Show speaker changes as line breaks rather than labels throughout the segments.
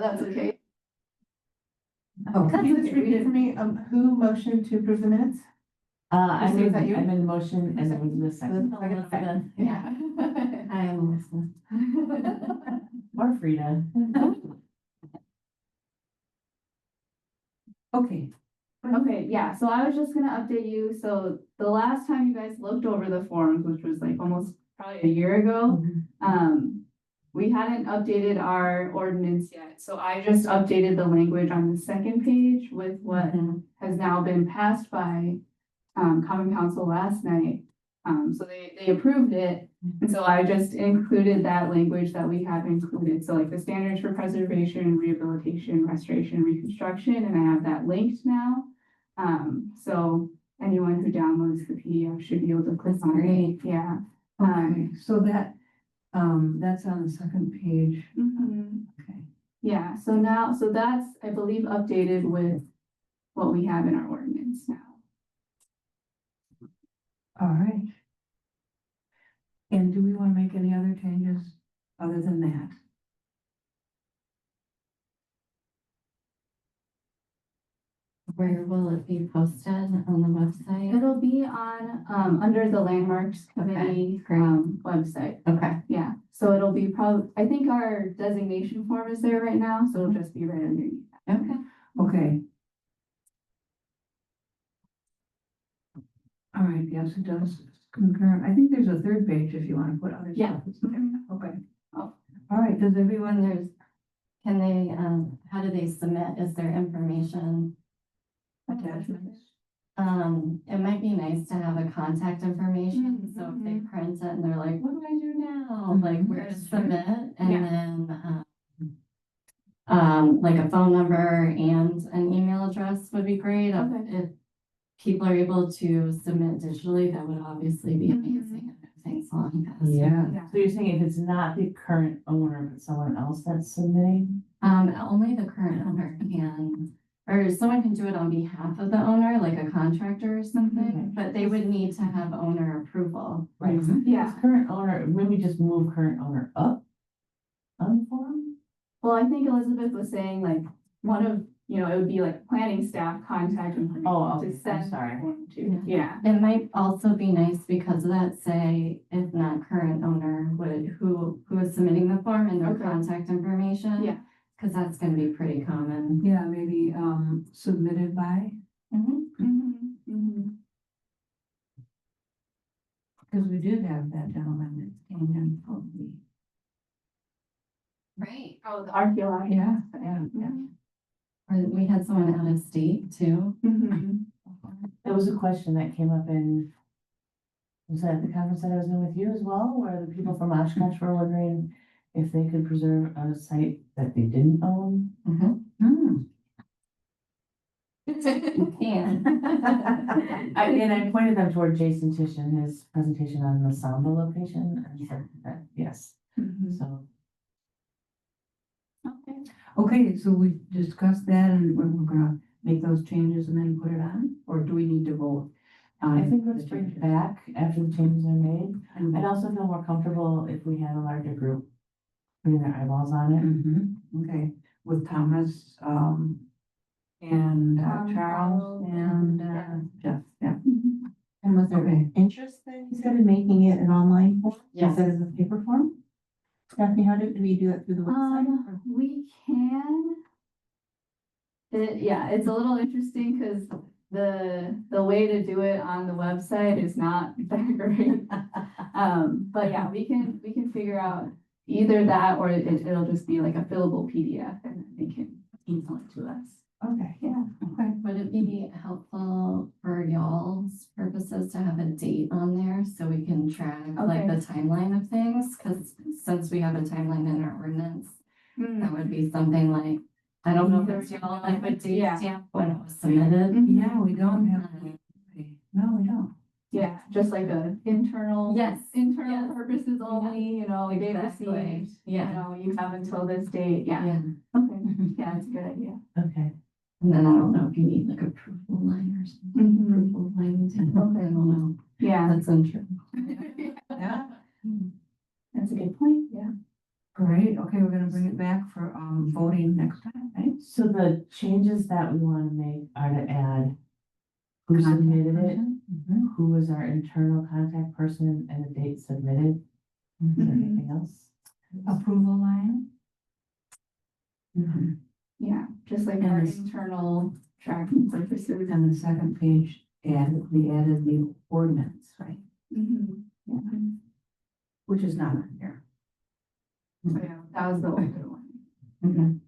That's okay.
Oh,
Can you just repeat for me, who motioned to approve the minutes?
I
Christine, is that you?
made a motion and then was the second.
Yeah.
I am Melissa.
Or Frida.
Okay.
Okay, yeah, so I was just gonna update you, so the last time you guys looked over the forms, which was like almost probably a year ago, we hadn't updated our ordinance yet, so I just updated the language on the second page with what has now been passed by Common Council last night. So they approved it, and so I just included that language that we have included, so like the standards for preservation, rehabilitation, restoration, reconstruction, and I have that linked now. So anyone who downloads the PDF should be able to click on it. Yeah.
Okay, so that, that's on the second page. Okay.
Yeah, so now, so that's, I believe, updated with what we have in our ordinance now.
All right. And do we want to make any other changes other than that?
Where will it be posted on the website?
It'll be on, under the landmarks committee,
great.
website.
Okay.
Yeah, so it'll be probably, I think our designation form is there right now, so it'll just be right underneath that.
Okay.
Okay. All right, yes, it does concur. I think there's a third page if you want to put other
Yeah.
stuff. Okay.
Oh.
All right, does everyone,
When can they, how do they submit? Is there information?
attachments?
It might be nice to have a contact information. So if they
Mhm.
print it and they're like, what do I do now? Like where to
That's true.
submit? And
Yeah.
then, like a phone number and an email address would be great.
Okay.
If people are able to submit digitally, that would obviously be amazing. If things along that.
Yeah.
So you're saying if it's not the current owner, but someone else that's submitting?
Only the current owner can, or someone can do it on behalf of the owner, like a contractor or something, but they would need to have owner approval.
Right.
Yeah.
Is current owner, maybe just move current owner up on the form?
Well, I think Elizabeth was saying like one of, you know, it would be like planning staff contact information
Oh,
to
okay, I'm
send the
sorry.
form to. Yeah.
It might also be nice because of that, say, if not current owner, would, who is submitting the form and their
Okay.
contact information.
Yeah.
Cause that's gonna be pretty common.
Yeah, maybe, submitted by, because we did have that gentleman that came in from the.
Right.
Oh, the archaeology.
Yeah.
Or we had someone out of state too.
There was a question that came up was that the conference that I was in with you as well, where the people from Oshkosh were wondering if they could preserve a site that they didn't own?
You can.
And I pointed them toward Jason Tish and his presentation on the Samba location, and said that, yes, so.
Okay.
Okay, so we discussed that and we're gonna make those changes and then put it on, or do we need to vote?
I think
the
let's bring it
changes?
back after the changes are made.
And-
I'd also feel more comfortable if we had a larger group putting their eyeballs on it.
Okay, with Thomas, and Charles and Jeff, yeah.
And was there
Okay.
interest then, you said, in making it an online form
Yes.
instead of a paper form? Stephanie, how do we do it through the website? or-
We can. Yeah, it's a little interesting because the way to do it on the website is not that great. But yeah, we can figure out either that or it'll just be like a fillable PDF and they can email it to us.
Okay,
Yeah.
okay.
Would it be helpful for y'all's purposes to have a date on there so we can track like
Okay.
the timeline of things? Cause since we have a timeline in our ordinance, that would be something like, I don't know if it's y'all like with date
Yeah.
stamp when it was submitted.
Yeah, we don't have, no, we don't.
Yeah, just like a internal.
Yes.
Internal
Yes.
purposes only, you know, they
Exactly.
received, you
Yeah.
know, you have until this date. Yeah.
Yeah.
Okay. Yeah, that's a good idea.
Okay.
And then I don't know if you need like approval line or something. Approval line.
Okay.
I don't know.
Yeah.
That's untrue.
Yeah.
That's a good point. Yeah.
Great, okay, we're gonna gonna bring it back for, voting next time, right?
So the changes that we wanna make are to add who submitted it,
Mhm.
who was our internal contact person, and the date submitted. Is there
Mhm.
anything else?
Approval line.
Yeah, just like
And
our
this-
internal tracking purposes.
And the second page, we added the ordinance, right,
Mhm. Yeah.
which is not on here.
So yeah, that was the older one.
Mhm.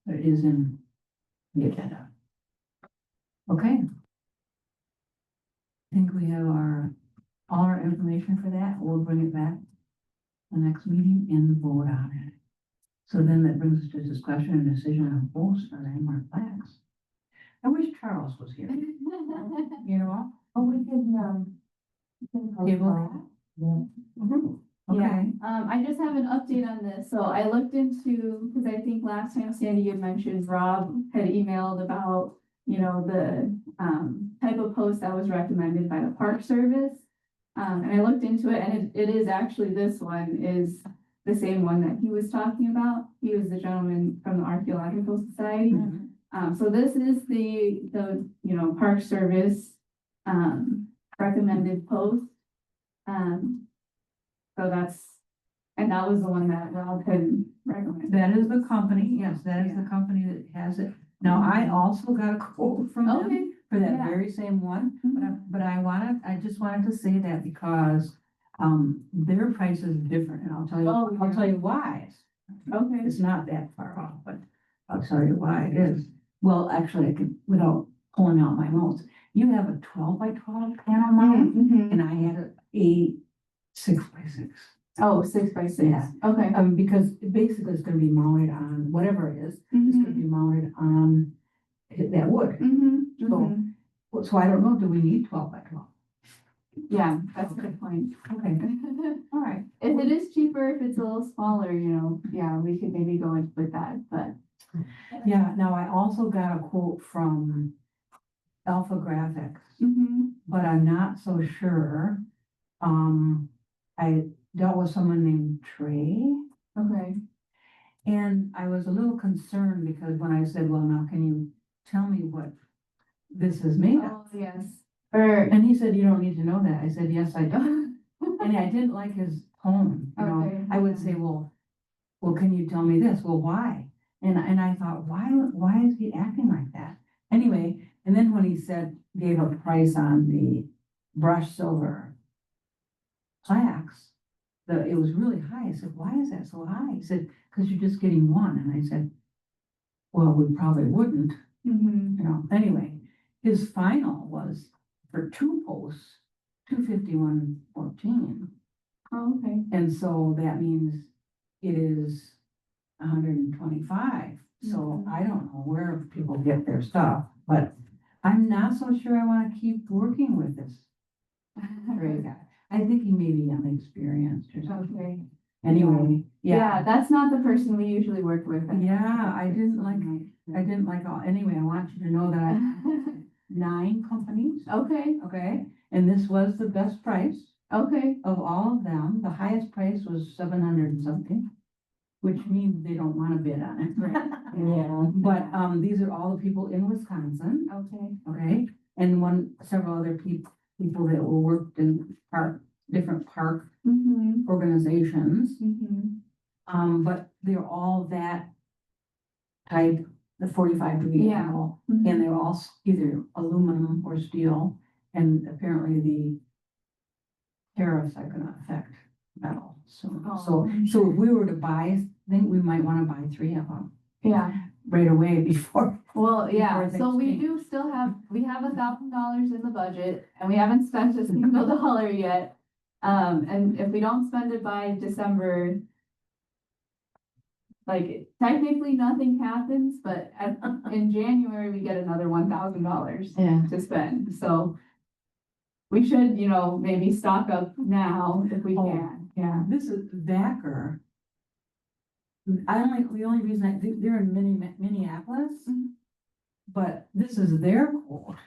But it is in the agenda. Okay. I think we have all our information for that. We'll bring it back the next meeting and vote on it. So then that brings us to discussion and decision on posts or landmark flags. I wish Charles was here, you know?
Oh, we can,
Table that?
Yeah.
Mhm.
Yeah,
Okay.
I just have an update on this. So I looked into, because I think last time Sandy had mentioned Rob had emailed about, the type of post that was recommended by the Park Service. And I looked into it and it is actually, this one is the same one that he was talking about. He was the gentleman from the Archaeological Society.
Mhm.
So this is the Park Service, recommended post. So that was the one that Rob had recommended.
That is the company, yes, that is the company that has it. Now, I also got a quote from them
Okay,
for that
yeah.
very same one,
Mhm.
but I just wanted to say that because, their price is different, and
Oh,
I'll
yeah.
tell you why.
Okay,
It's not that far off, but I'll tell you why it is. Well, actually, I could, without pulling out my notes, you have a 12 by 12 panel mount,
Mhm.
and I had a 6 by 6.
Oh, 6 by 6.
Yeah.
Okay.
Because basically it's gonna be mounted on, whatever it is, it's gonna be mounted on that wood.
Mhm.
So I don't know, do we need 12 by 12?
Yeah, that's a good point.
Okay, all right.
If it is cheaper, if it's a little smaller, yeah, we could maybe go with that, but.
Yeah, now I also got a quote from Alpha Graphics, but I'm not so sure. I dealt with someone named Trey,
Okay.
and I was a little concerned because when I said, well, now can you tell me what this is made of?
Oh, yes. Or,
And he said, you don't need to know that. I said, yes, I do. And I didn't like his tone,
Okay.
I would say, well, can you tell me this? Well, why? And I thought, why is he acting like that? Anyway, and then when he gave a price on the brushed silver plaques, it was really high. I said, why is that so high? He said, because you're just getting one. And I said, well, we probably wouldn't, Anyway, his final was for 2 posts, $251.14.
oh, okay.
And so that means it is 125. So I don't know where people get their stuff, but I'm not so sure I want to keep working with this Trey guy. I think he may be inexperienced or something.
Okay.
Anyway,
Yeah,
yeah.
that's not the person we usually work with.
Yeah, I didn't like all, anyway, I want you to know that I have 9 companies,
Okay,
okay? And this was the best price
okay.
of all of them. The highest price was 700 and something, which means they don't want to bid on it.
Yeah.
But, these are all the people in Wisconsin,
Okay.
okay? And several other people that will work in different park organizations. But they're all that type, the 45-degree
Yeah.
angle, and they're all either aluminum or steel, and apparently the tariffs are gonna affect metal. So if we were to buy, I think we might wanna buy 3 of them
Yeah.
right away before.
Well, yeah,
Before
so we
things
do still we have $1,000 in the budget and we haven't spent a single dollar yet. And if we don't spend it by December, like technically nothing happens, but in January, we get another $1,000
Yeah.
to spend. So we should, maybe stock up now if we
Oh.
can. Yeah.
This is Vacker. The only reason they're in Minneapolis, but this is their quote.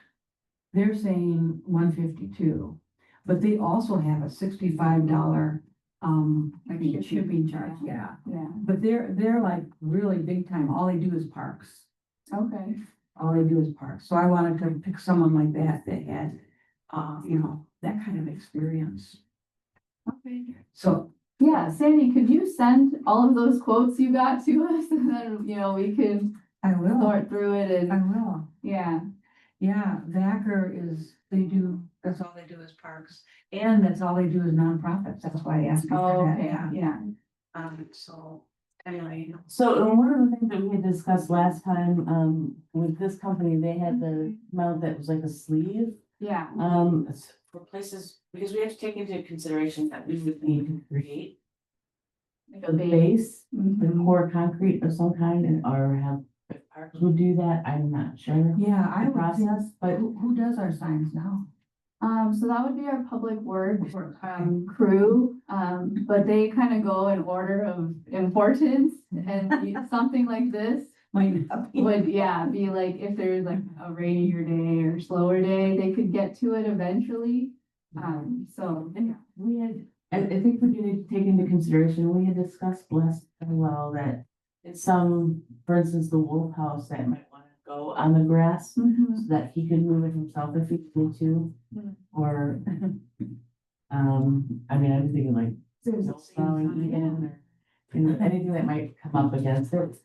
They're saying 152, but they also have a $65 like a shipping charge, yeah.
Yeah,
But they're like really big time. All they do is parks.
okay.
All they do is parks. So I wanted to pick someone like that that had, that kind of experience.
Okay.
So
Yeah, Sandy, could you send all of those quotes you got to us and then, we can
I will,
sort through it
I
and,
will.
yeah.
Yeah, Vacker that's all they do is parks. And that's all they do is nonprofits. That's why I asked you
Oh,
for that,
okay,
yeah.
yeah.
So anyway.
So, and one of the things that we had discussed last time, with this company, they had the mount that was like a sleeve.
Yeah,
For places, because we have to take into consideration that we would need to create
like
a base,
Mhm.
like core concrete of some kind, and or have, if parks would do that, I'm not sure.
Yeah, I
The
would think,
process,
but
but
who does our signs now?
So that would be our public works, crew, but they kind of go in order of importance. And something like this
Might not be.
would, be like, if there's like a rainier day or slower day, they could get to it eventually. So,
and we had, I think we need to take into consideration, we had discussed last as well that in some, for instance, the Wolf House that might want to go on the grass so
mhm.
that he could move it himself if he needed to,
Mhm.
or I mean, I'm thinking like
There's
snow plowing even, or anything that might come up against it.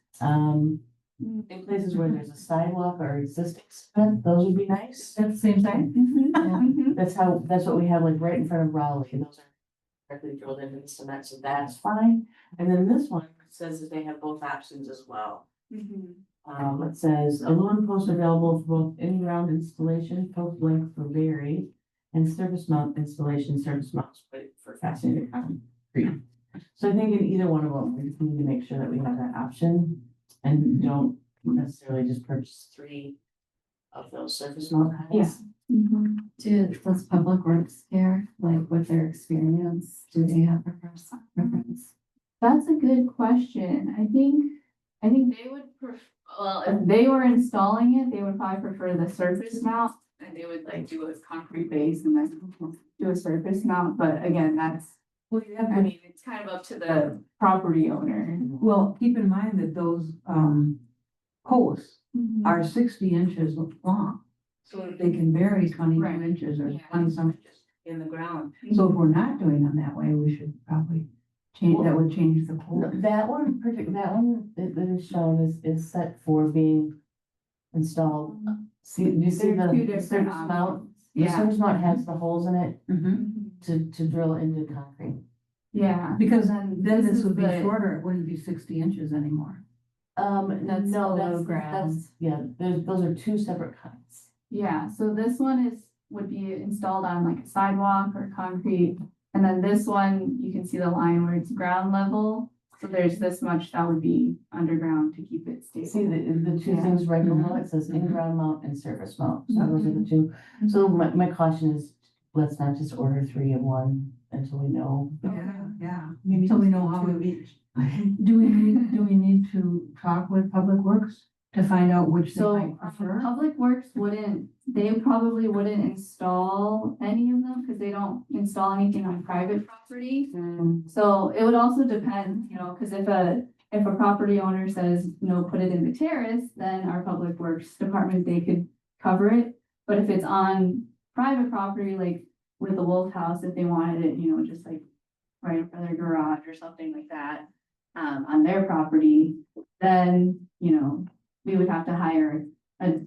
In places where there's a sidewalk or existing cement, those would be nice.
At the same time?
Mhm, mhm.
That's what we have like right in front of Raleigh, and those are directly drilled into the cement, so that's fine. And then this one says that they have both options as well.
Mhm.
It says aluminum post available for both in-ground installation, post length for vary, and surface mount installation, surface mounts for fastening to concrete. So I think in either one of them, we just need to make sure that we have that option and don't necessarily just purchase 3 of those surface mount kinds.
Mhm.
Does Public Works care, like with their experience, do they have preference?
That's a good question. I think they would well, if they were installing it, they would probably prefer the surface mount. And they would like do a concrete base and then do a surface mount, but again,
Well, you have
I
to,
mean, it's kind of up to the property owner.
well, keep in mind that those, posts are 60 inches long. So that they can vary 22
Right.
inches or
Yeah.
20 some inches in the ground. So if we're not doing them that way, we should probably that would change the
No,
pool.
that one, that is shown is set for being installed. See, do you see
There's
the
two different
surface mount?
options.
The
Yeah.
surface mount has the holes in it
Mhm.
to drill into concrete.
Yeah.
Because
And
then
this
this
is
would be
the-
shorter, it wouldn't be 60 inches anymore.
That's
No,
below
that's,
ground.
yeah, those are 2 separate kinds.
Yeah, so this one would be installed on like a sidewalk or concrete. And then this one, you can see the line where it's ground level. So there's this much that would be underground to keep it
See,
stable.
the 2
Yeah.
things right below
Mhm.
it says
Mhm.
in-ground mount and surface mount, so those are the
Mhm.
2. So my caution is, let's not just order 3 of one until we know.
Yeah. Until we know how we. Do we need to talk with Public Works to find out which they
So
might prefer?
Public Works they probably wouldn't install any of them because they don't install anything on private property. So it would also depend, because if a property owner says, no, put it in the terrace, then our Public Works department, they could cover it. But if it's on private property, like with the Wolf House, if they wanted it, just like right in front of their garage or something like that, on their property, then, we would have to hire a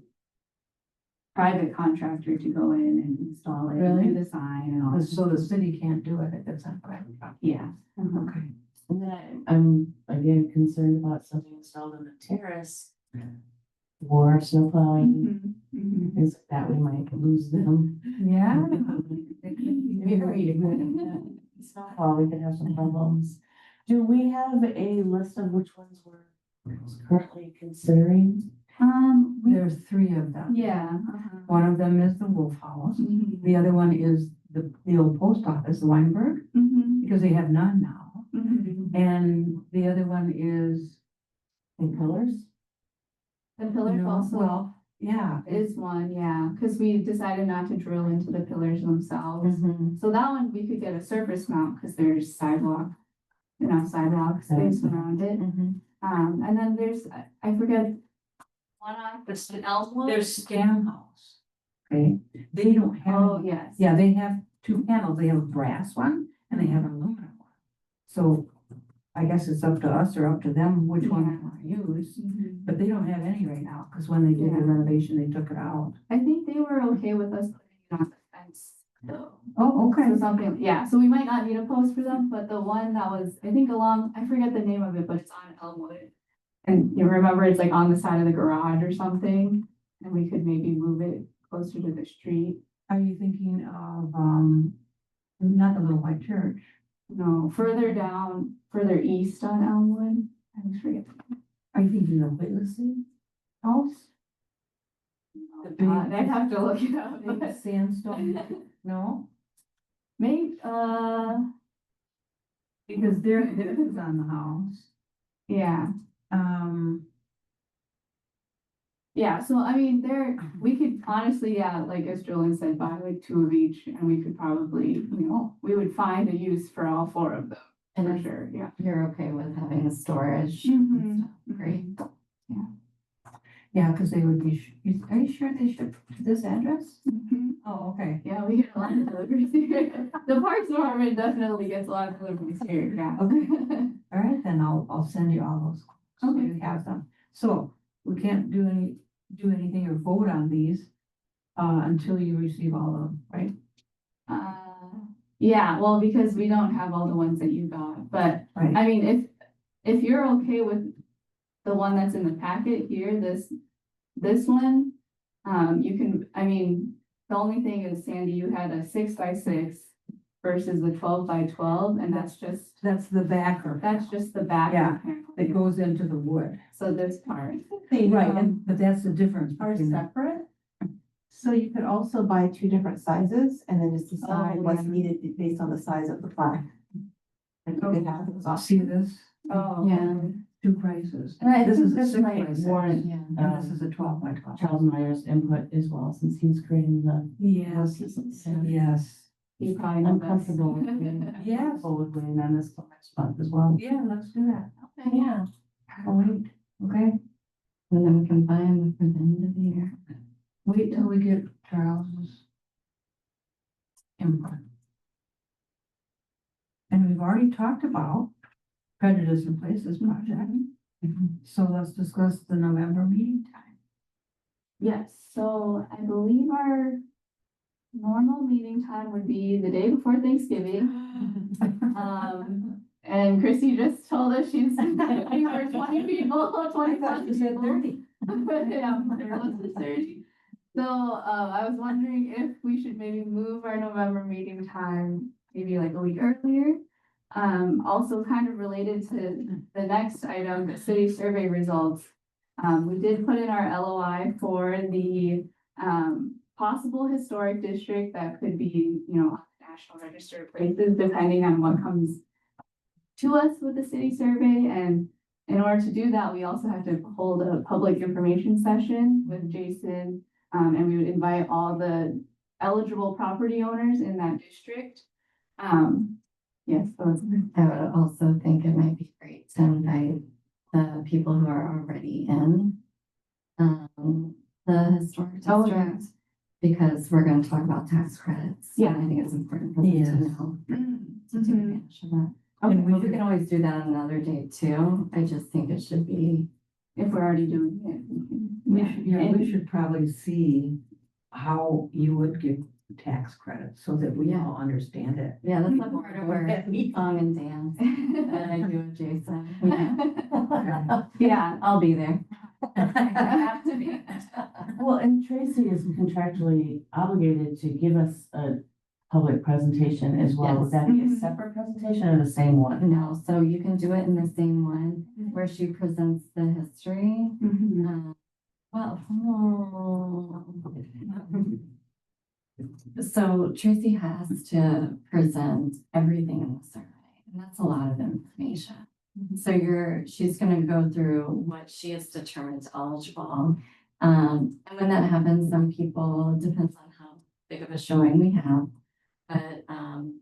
private contractor to go in and install it, and
Really?
do the sign and all.
So the city can't do it if it's on private property.
Yeah.
Okay.
And then I'm again concerned about something installed in the terrace for snow plowing,
Mhm, mhm.
things like that, we might lose them.
Yeah.
Snowfall, we could have some problems. Do we have a list of which ones we're currently considering?
There's 3 of them.
Yeah.
One of them is the Wolf House.
Mhm,
The other one is the old post office, Weinberg,
mhm,
because they have none now.
mhm.
And the other one is
In colors?
The pillars
No,
also.
well, Yeah,
is one, yeah, because we decided not to drill into the pillars themselves.
Mhm.
So that one, we could get a surface mount because there's sidewalk, sidewalk space around it.
Mhm.
And then there's, I forget, one on the Elmwood.
there's Scam House. Okay, they don't have.
Oh, yes.
Yeah, they have two panels. They have a brass one and they have an aluminum one. So I guess it's up to us or up to them which one they want to use.
Mhm.
But they don't have any right now because when they did the
Yeah.
renovation, they took it out.
I think they were okay with us putting it on the fence though.
Oh, okay.
So something, yeah, so we might not need a post for them, but the one that was, I think along, I forget the name of it, but it's on Elmwood. And you remember it's like on the side of the garage or something, and we could maybe move it closer to the street.
Are you thinking of, not the little white church?
No, further down, further east on Elmwood. I always forget.
Are you thinking of Whitley House? The big-
I'd have to look it up,
Big
but
sandstone? No,
maybe,
because there is on the house.
yeah.
Um,
Yeah, so I mean, we could honestly, yeah, like as Jolene said, buy like two of each and we could probably, we would find a use for all four of them,
And
for
if
sure, yeah.
you're okay with having storage
Mhm.
and stuff, great.
yeah, because they would be, are you sure they ship to this address?
Mhm.
Oh, okay.
Yeah, we get a lot of deliveries here. The Parks Department definitely gets a lot of deliveries here, yeah.
Okay. All right, then I'll send you all those. So
Okay.
you have them. So we can't do anything or vote on these until you receive all of them, right?
Yeah, well, because we don't have all the ones that you got, but
Right.
I mean, if you're okay with the one that's in the packet here, this one, you can, I mean, the only thing is Sandy, you had a 6x6 versus the 12x12, and that's just
the backer.
the back
Yeah,
panel.
that goes into the wood.
So this part.
They,
Right, but that's the difference
are
between them.
separate. So you could also buy two different sizes and then just decide
Oh,
what's
yeah.
needed based on the size of the plaque. And you could have those options.
See this?
Oh,
Yeah.
Two prices.
And I
This
think
is a
this
6
might
by 6.
warrant,
Yeah.
And this is a 12x12.
Charles Meyer's input as well, since he's creating the.
Yes, yes.
You probably know
I'm
best.
comfortable with
Yes.
with waiting on this till next month as well.
Yeah, let's do that.
Yeah.
Oh, wait, okay.
And then we can buy them for the end of the year.
Wait till we get Charles's input. And we've already talked about prejudice in places project. So let's discuss the November meeting time.
Yes, so I believe our normal meeting time would be the day before Thanksgiving. And Chrissy just told us she's looking for 20 people, 20
You said
people.
30.
Yeah, close to 30. So, I was wondering if we should maybe move our November meeting time, maybe like a week earlier. Also kind of related to the next item, the city survey results. We did put in our LOI for the, possible historic district that could be, on the National Register of Places, depending on what comes to us with the city survey. And in order to do that, we also have to hold a public information session with Jason. And we would invite all the eligible property owners in that district. Yes, so
I would also think it might be great to invite the people who are already in the historic
Oh,
district. Because we're gonna talk about tax credits.
Yeah.
And I think it's important for them
Yes.
to know, to take advantage of that.
Okay,
But we can always do that on another day too. I just think it should be,
if we're already doing it.
We should probably see how you would give tax credits so that we all understand it.
yeah, that's a part of our song and dance that I do with Jason.
Yeah,
I'll be there.
have to be.
Well, and Tracy is contractually obligated to give us a public presentation as well. Would that be a
Yes.
separate presentation or the same one?
No, so you can do it in the same one where she presents the history.
Mhm.
Well, so Tracy has to present everything in the survey, and that's a lot of information. So she's gonna go through what she has determined eligible, And when that happens, some people, depends on how big of a showing we have. But,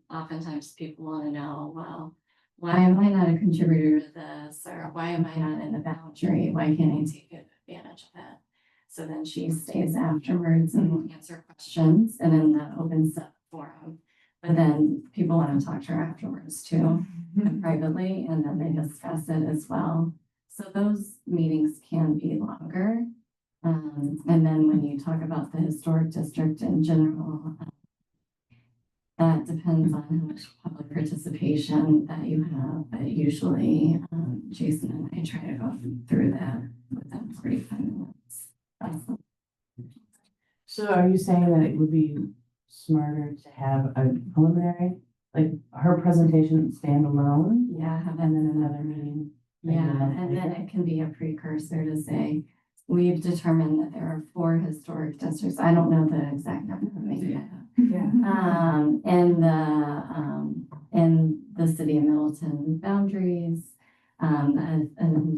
oftentimes people wanna know, well, why am I not a contributor to this? Or why am I not in the boundary? Why can't I take advantage of it? So then she stays afterwards and will answer questions and then that opens up forum. But then people wanna talk to her afterwards too, and privately, and then they discuss it as well. So those meetings can be longer. And then when you talk about the historic district in general, that depends on how much public participation that you have, but usually, Jason and I try to go through that within 45 minutes.
So are you saying that it would be smarter to have a preliminary, like her presentation stand alone
Yeah, have
and then another meeting? maybe a
Yeah,
month
and then
later?
it can be a precursor to say, we've determined that there are 4 historic districts. I don't know the exact number, maybe I have.
Yeah.
In the city of Middleton boundaries. An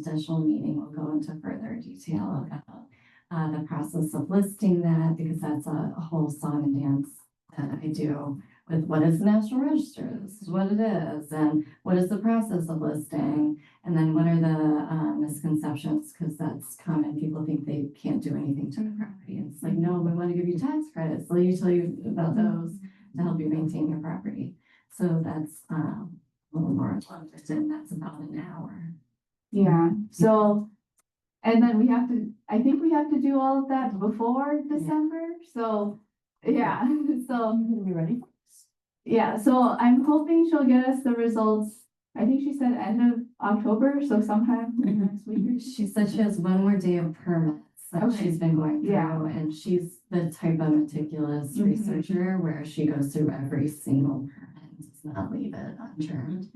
additional meeting will go into further detail about the process of listing that, because that's a whole song and dance that I do with what is the National Register, this is what it is, and what is the process of listing, and then what are the misconceptions, because that's common, people think they can't do anything to the property, and it's like, no, we want to give you tax credits, let me tell you about those to help you maintain your property. So that's a little more limited, and that's about an hour.
Yeah, so, and then I think we have to do all of that before December, so, yeah, so.
I'm gonna be ready.
Yeah, so I'm hoping she'll get us the results, I think she said end of October, so sometime next week.
She said she has one more day of permits that
Okay.
she's been going through,
Yeah.
and she's the type of meticulous
Mhm.
researcher where she goes through every single permit and does not leave it unturned.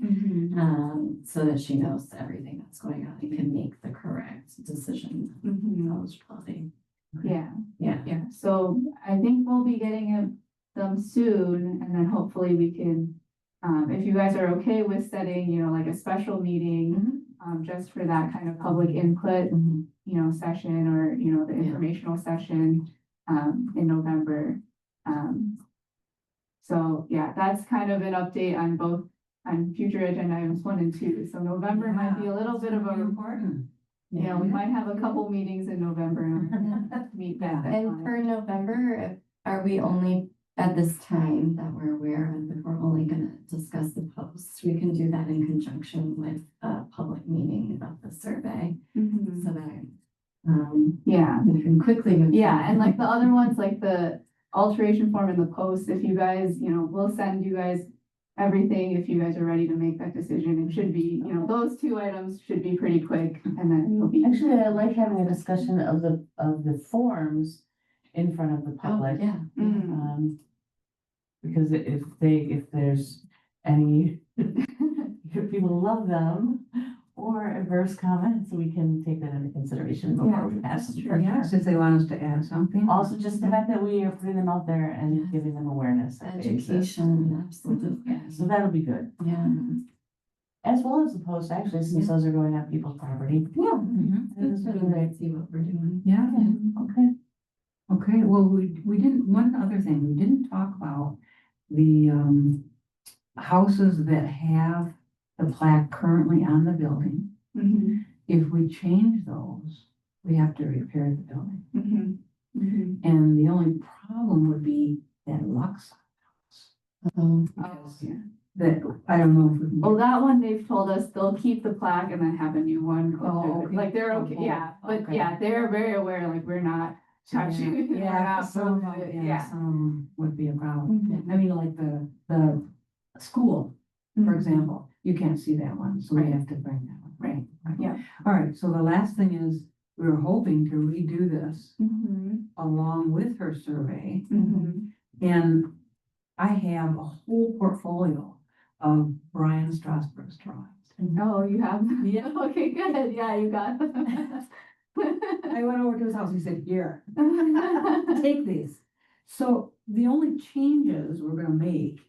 So that she knows everything that's going on and can make the correct decision on
Mhm.
eligibility.
Yeah,
Yeah.
yeah, so I think we'll be getting them soon, and then hopefully we can, if you guys are okay with setting, like a special meeting, just for that kind of public input,
Mhm.
session, or, the
Yeah.
informational session, in November. So, yeah, that's kind of an update on future agenda items 1 and 2. So November might be a little bit of
Very
a,
important.
we might have a couple meetings in November and meet that.
And for November, are we only, at this time that we're aware of, if we're only gonna discuss the posts, we can do that in conjunction with a public meeting about the survey,
Mhm.
so that,
Yeah.
we can quickly move.
Yeah,
forward.
and like the other ones, like the alteration form and the post, if you guys, we'll send you guys everything if you guys are ready to make that decision. It should be, those 2 items should be pretty quick, and then it'll be.
Actually, I like having a discussion of the forms in front of the
Oh,
public.
yeah.
Mm.
Because if there's any, if people love them or adverse comments, we can take that into consideration before we pass them. for
Yes,
sure.
if they want us to add something.
Also, just the fact that we are putting them out there and giving them awareness. that they exist.
Education, absolutely.
Yeah, so that'll be good.
Yeah.
As well as the post, actually, since those are going on people's property.
Yeah.
Mhm.
It's really great to see what we're doing.
Yeah,
Okay.
okay, well, we didn't, one other thing, we didn't talk about the, houses that have the plaque currently on the building.
Mhm.
If we change those, we have to repair the building.
Mhm. Mhm.
And the only problem would be that Lux house.
Um,
Oh, yeah.
That, I don't know if we can.
Well, that one, they've told us they'll keep the plaque and then have a new one.
Oh, okay.
Like, they're
Oh,
okay,
oh,
yeah, but
okay.
yeah, they're very aware, like, we're not touching. it, we're
Yeah,
not
some,
moving it,
yeah, some would be a problem.
Mhm.
I mean, like the school, for
Mhm.
example, you can't see that one, so we
Right.
have to bring that one.
Right, yeah.
All right, so the last thing is, we were hoping to redo this
Mhm.
along with her survey.
Mhm.
And I have a whole portfolio of Brian Strasberg's drawings.
Oh, you have?
Yeah.
Okay, good, yeah, you got them.
I went over to his house, he said, here, take these. So the only changes we're gonna make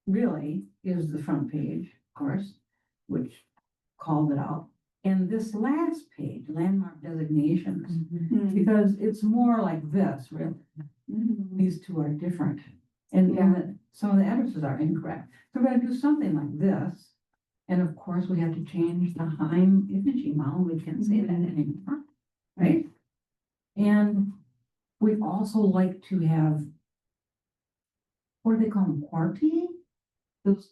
really is the front page, of course, which called it out. And this last page, landmark designations,
Mhm.
because it's more like this, really.
Mhm.
These two are different. And, some of the addresses are incorrect. So we're gonna do something like this. And of course, we have to change the Heim effigy mound. We can't say that anymore, right? And we also like to have, what do they call them, QWERTY? Those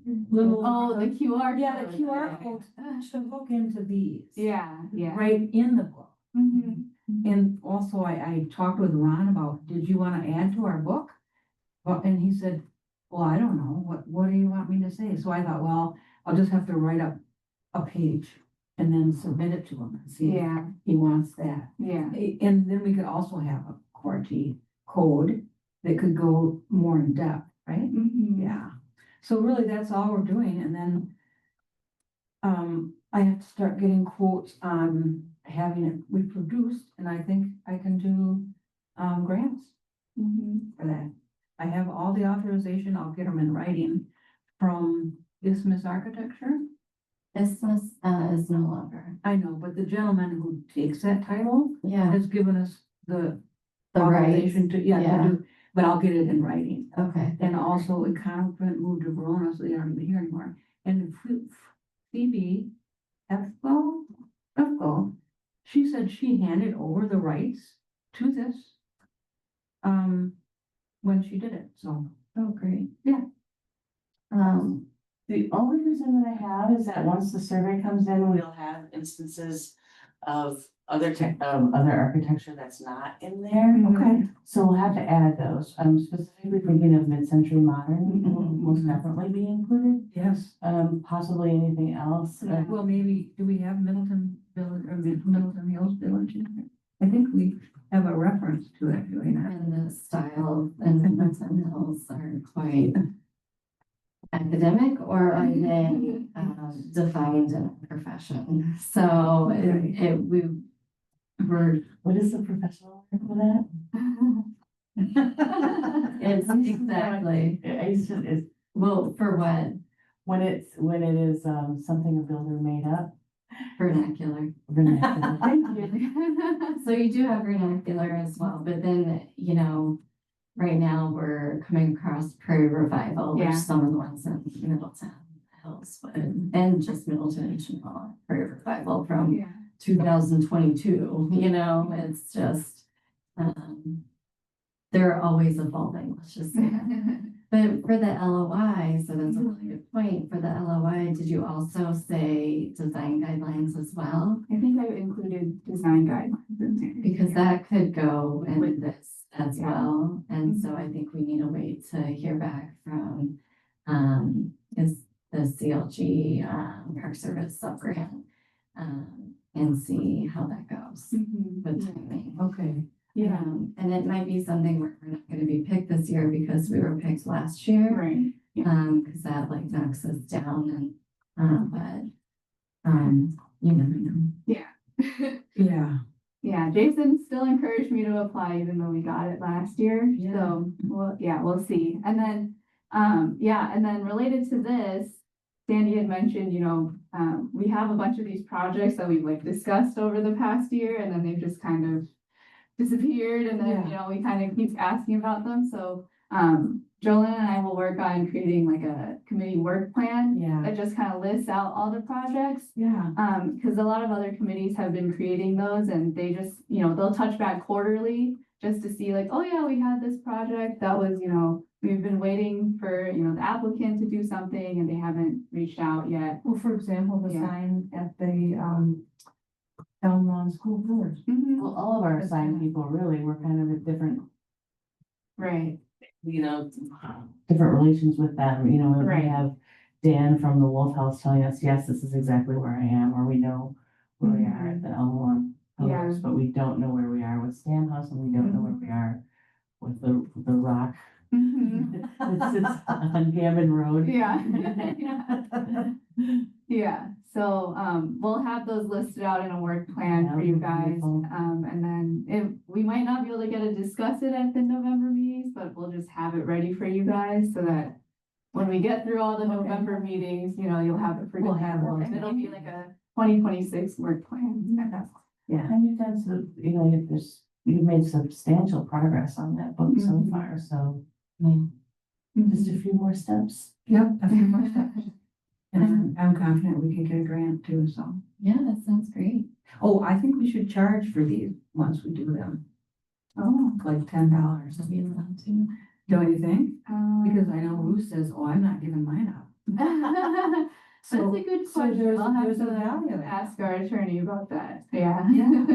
little.
Oh, the QR.
Yeah, the
code.
QR codes should hook into these.
Yeah, yeah.
Right in the book.
Mhm.
And also I talked with Ron about, did you want to add to our book? Well, and he said, well, I don't know, what do you want me to say? So I thought, well, I'll just have to write up a page and then submit it to him and see if
Yeah,
he wants that.
yeah.
And then we could also have a QWERTY code that could go more in depth, right?
Mhm.
Yeah. So really, that's all we're doing, and then I have to start getting quotes on having it reproduced, and I think I can do grants
Mhm.
for that. I have all the authorization, I'll get them in writing from Isthmus Architecture.
Business is no longer,
I know, but the gentleman who takes that title
yeah,
has given us the
the right,
authorization to,
yeah.
to do, but I'll get it in writing.
okay.
And also a convent moved to Verona, so they aren't even here anymore. And Phoebe Efko, she said she handed over the rights to this when she did it, so.
Oh, great.
Yeah.
The only concern that I have is that once the survey comes in, we'll have instances of other architecture that's not in there.
Okay.
So we'll have to add those. I'm specifically thinking of mid-century modern, will most definitely be included.
Yes.
Possibly anything else.
Well, maybe, do we have Middleton Village or Middleton Hills Village in there? I think we have a reference to it, do we not?
And the style and Middleton Hills are quite academic, or are they defined in a profession? So we're
What is the professional word for that?
it's exactly,
It's
well, for what?
when it is something a builder made up.
Vernacular.
Vernacular.
Thank you.
So you do have vernacular as well, but then, right now we're coming across Prairie Revival, which
Yeah.
some of the ones in Middleton Hills, and just Middleton and Chinook, Prairie Revival from
Yeah.
2022, it's just, they're always evolving, let's just say that. But for the LOI, so that's a really good point. For the LOI, did you also say design guidelines as well?
I think I included design guidelines in there.
Because that could go in
With
this as
yeah.
well. And so I think we need to wait to hear back from, is the CLG, Park Service sub-grant, and see how that goes
Mhm.
with timing.
Okay.
Yeah,
And it might be something where we're not gonna be picked this year because we were picked last year.
right.
Cause that like knocks us down but, you never know.
Yeah.
Yeah, Jason still encouraged me to apply even though we got it last year.
Yeah.
So, we'll see. And then, and then related to this, Sandy had mentioned, we have a bunch of these projects that we've like discussed over the past year, and then they've just kind of disappeared, and then, we kind of keep asking about them. So, Jolene and I will work on creating like a committee work plan
Yeah.
that just kind of lists out all the projects.
Yeah.
Because a lot of other committees have been creating those, and they just, they'll touch back quarterly just to see like, oh yeah, we had this project that was, we've been waiting for, the applicant to do something and they haven't reached out yet.
Well, for example, the
Yeah.
sign at the Elm Lawn School Village.
Mhm.
Well, all of our assigned people really were kind of at different,
Right,
different relations with them,
Right.
we have Dan from the Wolf House telling us, yes, this is exactly where I am, or we know where we are at the Elmore Pillars, but we don't know where we are with Stam House, and we don't know where we are with the rock
Mhm.
that sits on Gammon Road.
Yeah. Yeah, so, we'll have those listed out in a work plan
That
for
would
you
be
guys.
beautiful.
And then we might not be able to get to discuss it at the November meetings, but we'll just have it ready for you guys so that when we get through all the November meetings, you know, you'll have it for
We'll have
December,
one.
and it'll be like a 2026 work plan.
Yeah.
And you've done so, you know, you've made substantial progress on that book so
Mhm.
far, so
Yeah.
just a few more steps.
Yep, a few more steps. And I'm confident we can get a grant too, so.
Yeah, that sounds great.
Oh, I think we should charge for these once we do them,
Oh.
like $10.
Should be allowed to.
Don't you think? Because I know
Um,
Ruth says, oh, I'm not giving mine up.
That's
So,
a good
so
question.
there's,
I'll have
there's a
to
value in it.
ask our attorney about that. Yeah.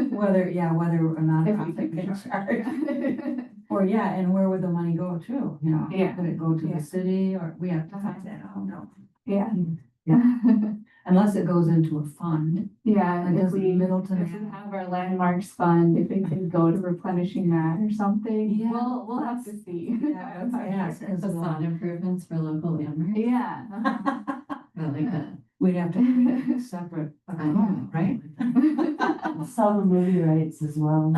Whether a
If we
nonprofit can charge.
charge.
Or yeah, and where would the money go to, you know?
Yeah.
Would it go to
Yeah.
the city or we have to find that out, no.
Yeah.
Unless it goes into a fund.
Yeah,
Like
if
does
we,
Middleton
if we
have-
have our landmarks fund, if it could go to replenishing that or something,
Yeah,
we'll have to see.
Yeah, let's ask, 'cause
Facade improvements for local landmarks.
Yeah.
I like that.
We'd have to create a separate account, right?
Saw the movie rights as well.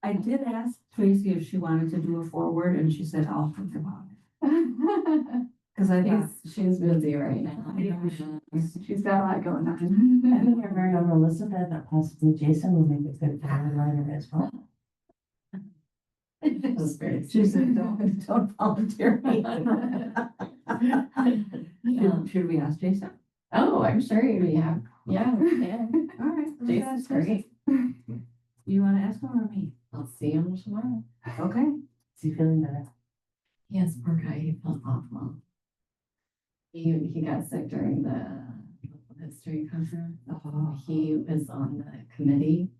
I did ask Tracy if she wanted to do a forward and she said, I'll think about it. Cause I thought,
She's busy right now.
Yeah.
She's got a lot going
I
on.
think our very own Melissa said that possibly Jason would make a good forward writer as well.
Just very.
she said, don't volunteer me. Should we ask Jason?
Oh, I'm sure we have. Yeah, yeah.
All right. let's
Jason's
ask Jason.
great.
You wanna ask him or me?
I'll see him tomorrow.
Okay.
Is he feeling better?
Yes, poor guy, he felt awful. He got sick during the history conference.
Oh.
He was on the committee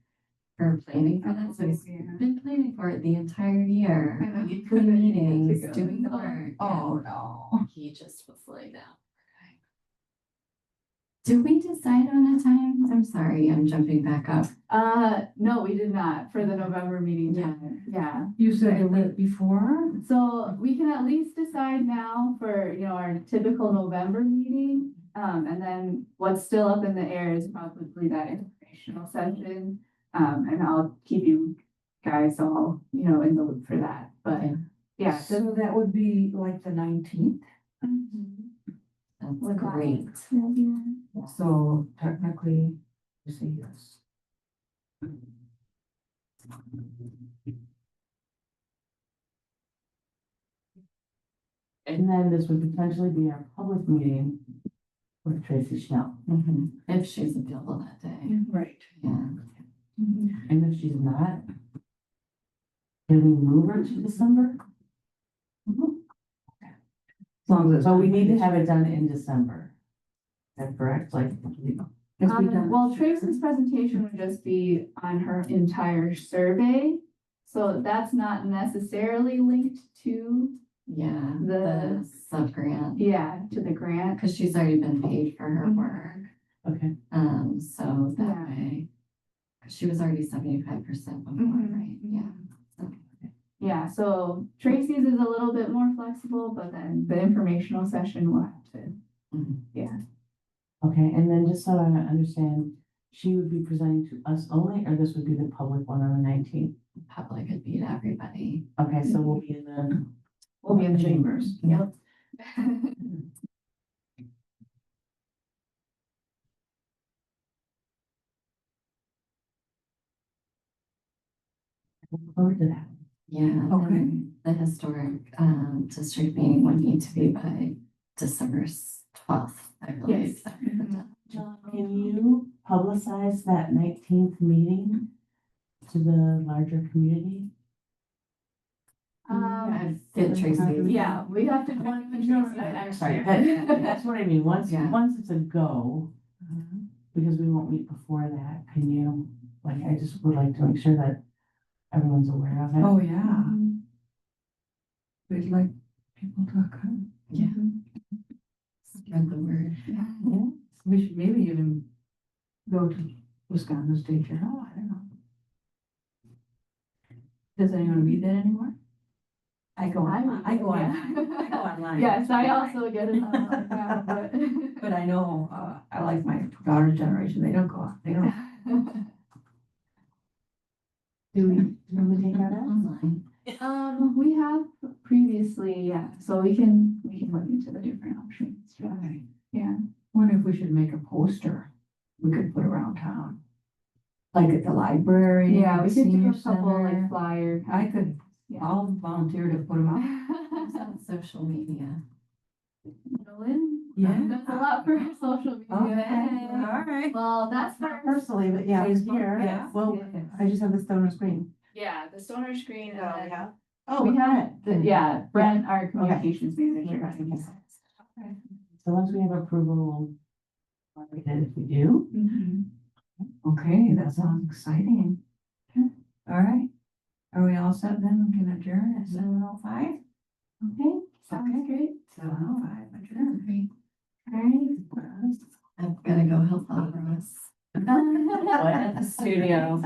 for planning for that, so he's
Yeah.
been planning for it the entire year.
I know.
Weekly meetings,
Good to go.
doing the work.
Oh, no.
He just was laid down. Did we decide on a time? I'm sorry, I'm jumping back up.
No, we did not for the November meeting.
Yeah.
Yeah.
You said the week before?
So we can at least decide now for, you know, our typical November meeting. And then what's still up in the air is probably that informational session. And I'll keep you guys all, you know, in the loop for that, but
Okay.
yeah.
So that would be like the 19th.
That's
Like that.
great.
So technically, you say yes.
And then this would potentially be our public meeting with Tracy Schnell.
Mhm. If she's available that day,
Right.
yeah.
And if she's not, can we move her to December?
As long as it's.
But we need to have it done in December. Is that correct? Like,
Because we done-
Well, Tracy's presentation would just be on her entire survey. So that's not necessarily linked to,
Yeah,
The-
the sub-grant,
yeah, to the grant.
because she's already been paid for her
Mhm.
work.
okay,
So that
Yeah.
way, 'cause she was already 75% before,
Mhm.
right? Yeah. So,
Yeah, so Tracy's is a little bit more flexible, but then the informational session will have to,
mhm.
okay, and then just so I understand, she would be presenting to us only, or this would be the public one on the 19th?
Public could be to everybody.
Okay, so we'll be in the.
we'll be in the chambers. Yep.
Look forward to that.
Yeah.
Okay.
and The historic district meeting would need to be by December 12th, I believe.
Yes.
John, can you publicize that 19th meeting to the larger community?
Get Tracy.
Yeah, we have to.
I'm sorry, that's what I mean, once,
Yeah.
once it's a go, because we won't meet before that, can you, like, I just would like to make sure that everyone's aware of it.
Oh, yeah. We'd like people to come.
Yeah. Spread the word.
Yeah. We should maybe even go to Wisconsin State Journal. I don't know. Does anyone read that anymore? I go on, I go online.
Yes, I also get it online now, but.
But I know, I like my daughter's generation, they don't go out, they don't.
Do we take our notes?
Online.
We have previously, yeah, so we can look into the different options.
Right.
Yeah,
Wonder if we should make a poster we could put around town. Like at the library.
yeah, we
the
could do
senior
a couple
center.
like flyer.
I could,
Yeah.
I'll volunteer to put them out.
It's on social media.
Middleton
Yeah.
does a lot for social media.
Okay, all right.
Well, that's
Not
for,
personally, but yeah,
Facebook,
here,
yeah.
well, I just have the stoner screen.
yeah, the stoner screen and then
yeah. Oh,
we
we
have, yeah, Brent, our
Okay.
communications manager.
Okay.
So once we have approval, we'll market it if we do.
Mhm.
Okay, that sounds exciting. All right. Are we all set then? We can adjourn at 7:05?
Okay, sounds great.
7:05, adjourn.
Great. All right.
I've gotta go help Ross
What, at the studio?